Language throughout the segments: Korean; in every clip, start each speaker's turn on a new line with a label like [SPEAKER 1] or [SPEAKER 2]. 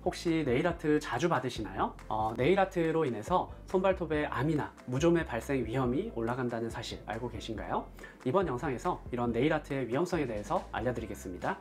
[SPEAKER 1] 혹시 네일아트 자주 받으시나요? 네일아트로 인해서 손발톱의 암이나 무좀의 발생 위험이 올라간다는 사실 알고 계신가요? 이번 영상에서 이런 네일아트의 위험성에 대해서 알려드리겠습니다.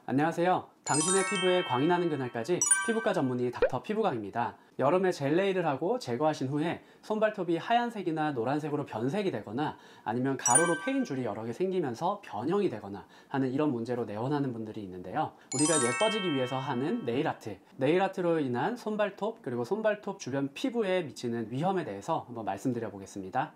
[SPEAKER 1] 안녕하세요. 당신의 피부에 광이 나는 그날까지 피부과 전문의 닥터 피부광입니다. 여름에 젤 네일을 하고 제거하신 후에 손발톱이 하얀색이나 노란색으로 변색이 되거나 아니면 가로로 패인 줄이 여러 개 생기면서 변형이 되거나 하는 이런 문제로 내원하는 분들이 있는데요. 우리가 예뻐지기 위해서 하는 네일아트, 네일아트로 인한 손발톱 그리고 손발톱 주변 피부에 미치는 위험에 대해서 한번 말씀드려 보겠습니다.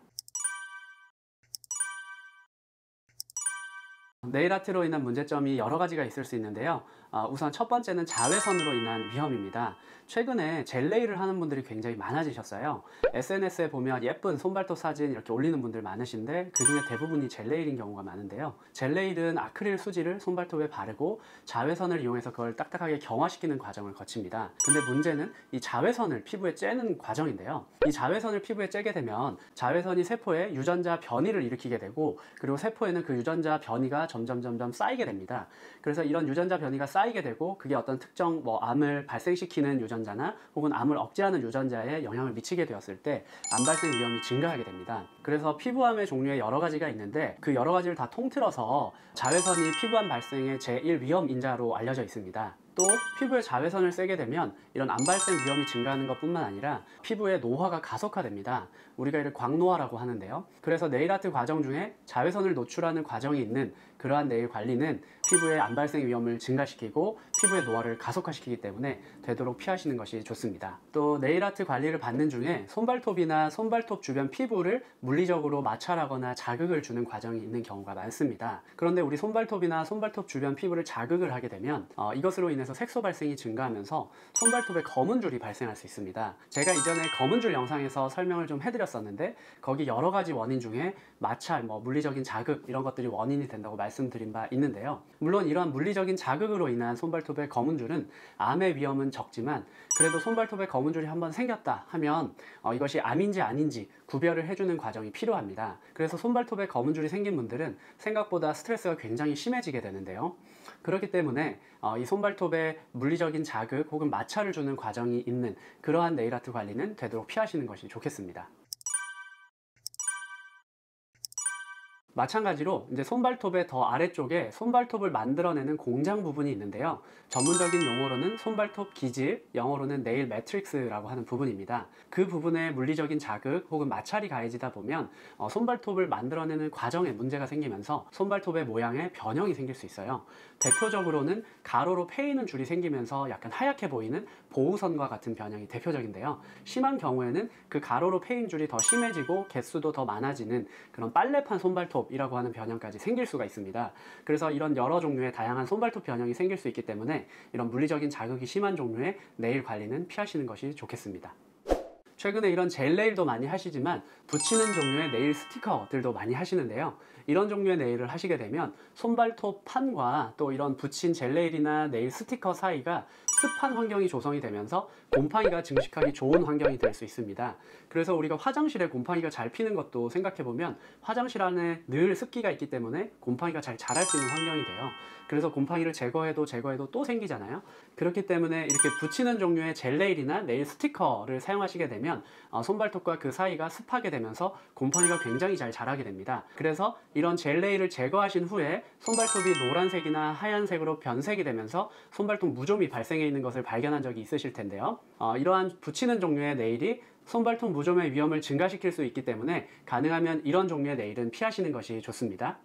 [SPEAKER 1] 네일아트로 인한 문제점이 여러 가지가 있을 수 있는데요. 우선 첫 번째는 자외선으로 인한 위험입니다. 최근에 젤 네일을 하는 분들이 굉장히 많아지셨어요. SNS에 보면 예쁜 손발톱 사진 이렇게 올리는 분들 많으신데 그 중에 대부분이 젤 네일인 경우가 많은데요. 젤 네일은 아크릴 수지를 손발톱에 바르고 자외선을 이용해서 그걸 딱딱하게 경화시키는 과정을 거칩니다. 근데 문제는 이 자외선을 피부에 쬐는 과정인데요. 이 자외선을 피부에 쬐게 되면 자외선이 세포에 유전자 변이를 일으키게 되고, 그리고 세포에는 그 유전자 변이가 점점 쌓이게 됩니다. 그래서 이런 유전자 변이가 쌓이게 되고 그게 어떤 특정 암을 발생시키는 유전자나 혹은 암을 억제하는 유전자에 영향을 미치게 되었을 때 암 발생 위험이 증가하게 됩니다. 그래서 피부암의 종류에 여러 가지가 있는데 그 여러 가지를 다 통틀어서 자외선이 피부암 발생의 제1 위험 인자로 알려져 있습니다. 또 피부에 자외선을 쐬게 되면 이런 암 발생 위험이 증가하는 것 뿐만 아니라 피부의 노화가 가속화됩니다. 우리가 이를 광노화라고 하는데요. 그래서 네일아트 과정 중에 자외선을 노출하는 과정이 있는 그러한 네일 관리는 피부의 암 발생 위험을 증가시키고 피부의 노화를 가속화시키기 때문에 되도록 피하시는 것이 좋습니다. 또 네일아트 관리를 받는 중에 손발톱이나 손발톱 주변 피부를 물리적으로 마찰하거나 자극을 주는 과정이 있는 경우가 많습니다. 그런데 우리 손발톱이나 손발톱 주변 피부를 자극을 하게 되면 이것으로 인해서 색소 발생이 증가하면서 손발톱에 검은 줄이 발생할 수 있습니다. 제가 이전에 검은 줄 영상에서 설명을 좀 해드렸었는데 거기 여러 가지 원인 중에 마찰, 물리적인 자극 이런 것들이 원인이 된다고 말씀드린 바 있는데요. 물론 이러한 물리적인 자극으로 인한 손발톱의 검은 줄은 암의 위험은 적지만 그래도 손발톱에 검은 줄이 한번 생겼다 하면 이것이 암인지 아닌지 구별을 해주는 과정이 필요합니다. 그래서 손발톱에 검은 줄이 생긴 분들은 생각보다 스트레스가 굉장히 심해지게 되는데요. 그렇기 때문에 이 손발톱에 물리적인 자극 혹은 마찰을 주는 과정이 있는 그러한 네일아트 관리는 되도록 피하시는 것이 좋겠습니다. 마찬가지로 이제 손발톱의 더 아래쪽에 손발톱을 만들어내는 공장 부분이 있는데요. 전문적인 용어로는 손발톱 기질, 영어로는 네일 매트릭스라고 하는 부분입니다. 그 부분에 물리적인 자극 혹은 마찰이 가해지다 보면 손발톱을 만들어내는 과정에 문제가 생기면서 손발톱의 모양에 변형이 생길 수 있어요. 대표적으로는 가로로 패이는 줄이 생기면서 약간 하얗게 보이는 보우선과 같은 변형이 대표적인데요. 심한 경우에는 그 가로로 패인 줄이 더 심해지고 개수도 더 많아지는 그런 빨래판 손발톱 이라고 하는 변형까지 생길 수가 있습니다. 그래서 이런 여러 종류의 다양한 손발톱 변형이 생길 수 있기 때문에 이런 물리적인 자극이 심한 종류의 네일 관리는 피하시는 것이 좋겠습니다. 최근에 이런 젤 네일도 많이 하시지만 붙이는 종류의 네일 스티커들도 많이 하시는데요. 이런 종류의 네일을 하시게 되면 손발톱 판과 또 이런 붙인 젤 네일이나 네일 스티커 사이가 습한 환경이 조성이 되면서 곰팡이가 증식하기 좋은 환경이 될 수 있습니다. 그래서 우리가 화장실에 곰팡이가 잘 피는 것도 생각해보면 화장실 안에 늘 습기가 있기 때문에 곰팡이가 잘 자랄 수 있는 환경이 돼요. 그래서 곰팡이를 제거해도 또 생기잖아요. 그렇기 때문에 이렇게 붙이는 종류의 젤 네일이나 네일 스티커를 사용하시게 되면 손발톱과 그 사이가 습하게 되면서 곰팡이가 굉장히 잘 자라게 됩니다. 그래서 이런 젤 네일을 제거하신 후에 손발톱이 노란색이나 하얀색으로 변색이 되면서 손발톱 무좀이 발생해 있는 것을 발견한 적이 있으실 텐데요. 이러한 붙이는 종류의 네일이 손발톱 무좀의 위험을 증가시킬 수 있기 때문에 가능하면 이런 종류의 네일은 피하시는 것이 좋습니다.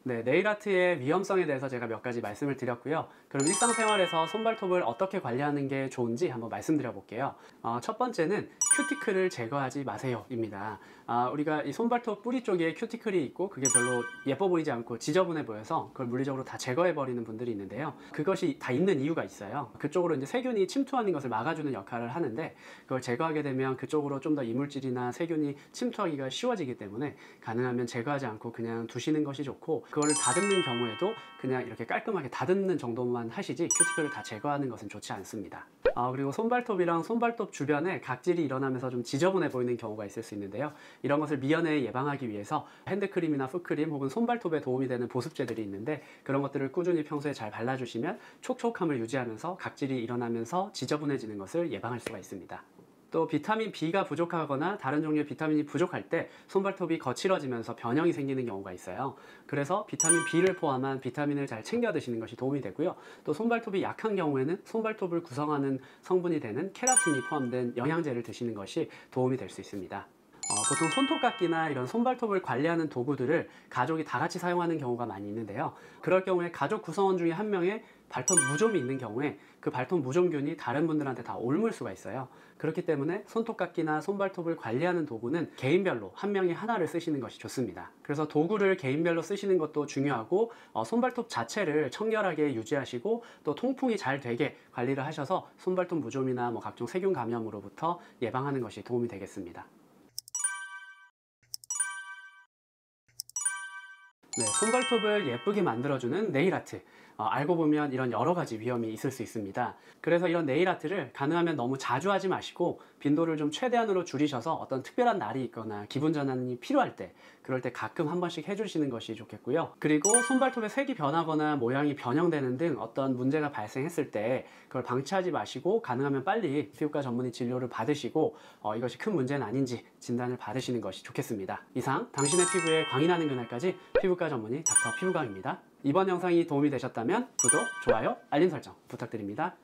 [SPEAKER 1] 네, 네일아트의 위험성에 대해서 제가 몇 가지 말씀을 드렸고요. 그럼 일상생활에서 손발톱을 어떻게 관리하는 게 좋은지 한번 말씀드려 볼게요. 첫 번째는 큐티클을 제거하지 마세요 입니다. 우리가 이 손발톱 뿌리 쪽에 큐티클이 있고 그게 별로 예뻐 보이지 않고 지저분해 보여서 그걸 물리적으로 다 제거해 버리는 분들이 있는데요. 그것이 다 있는 이유가 있어요. 그쪽으로 이제 세균이 침투하는 것을 막아주는 역할을 하는데 그걸 제거하게 되면 그쪽으로 좀 더 이물질이나 세균이 침투하기가 쉬워지기 때문에 가능하면 제거하지 않고 그냥 두시는 것이 좋고, 그거를 다듬는 경우에도 그냥 이렇게 깔끔하게 다듬는 정도만 하시지 큐티클을 다 제거하는 것은 좋지 않습니다. 그리고 손발톱이랑 손발톱 주변에 각질이 일어나는 일어나면서 좀 지저분해 보이는 경우가 있을 수 있는데요. 이런 것을 미연에 예방하기 위해서 핸드크림이나 풋크림 혹은 손발톱에 도움이 되는 보습제들이 있는데, 그런 것들을 꾸준히 평소에 잘 발라주시면 촉촉함을 유지하면서 각질이 일어나면서 지저분해지는 것을 예방할 수가 있습니다. 또 비타민 B가 부족하거나 다른 종류의 비타민이 부족할 때 손발톱이 거칠어지면서 변형이 생기는 경우가 있어요. 그래서 비타민 B를 포함한 비타민을 잘 챙겨 드시는 것이 도움이 되고요. 또 손발톱이 약한 경우에는 손발톱을 구성하는 성분이 되는 케라틴이 포함된 영양제를 드시는 것이 도움이 될 수 있습니다. 보통 손톱깎이나 이런 손발톱을 관리하는 도구들을 가족이 다 같이 사용하는 경우가 많이 있는데요. 그럴 경우에 가족 구성원 중에 한 명의 발톱 무좀이 있는 경우에 그 발톱 무좀균이 다른 분들한테 다 옮을 수가 있어요. 그렇기 때문에 손톱깎이나 손발톱을 관리하는 도구는 개인별로 한 명이 하나를 쓰시는 것이 좋습니다. 그래서 도구를 개인별로 쓰시는 것도 중요하고, 손발톱 자체를 청결하게 유지하시고 또 통풍이 잘 되게 관리를 하셔서 손발톱 무좀이나 각종 세균 감염으로부터 예방하는 것이 도움이 되겠습니다. 네, 손발톱을 예쁘게 만들어주는 네일아트. 알고 보면 이런 여러 가지 위험이 있을 수 있습니다. 그래서 이런 네일아트를 가능하면 너무 자주 하지 마시고 빈도를 좀 최대한으로 줄이셔서 어떤 특별한 날이 있거나 기분 전환이 필요할 때, 그럴 때 가끔 한 번씩 해주시는 것이 좋겠고요. 그리고 손발톱의 색이 변하거나 모양이 변형되는 등 어떤 문제가 발생했을 때 그걸 방치하지 마시고 가능하면 빨리 피부과 전문의 진료를 받으시고 이것이 큰 문제는 아닌지 진단을 받으시는 것이 좋겠습니다. 이상 당신의 피부에 광이 나는 그날까지 피부과 전문의 닥터 피부광입니다. 이번 영상이 도움이 되셨다면 구독, 좋아요, 알림 설정 부탁드립니다.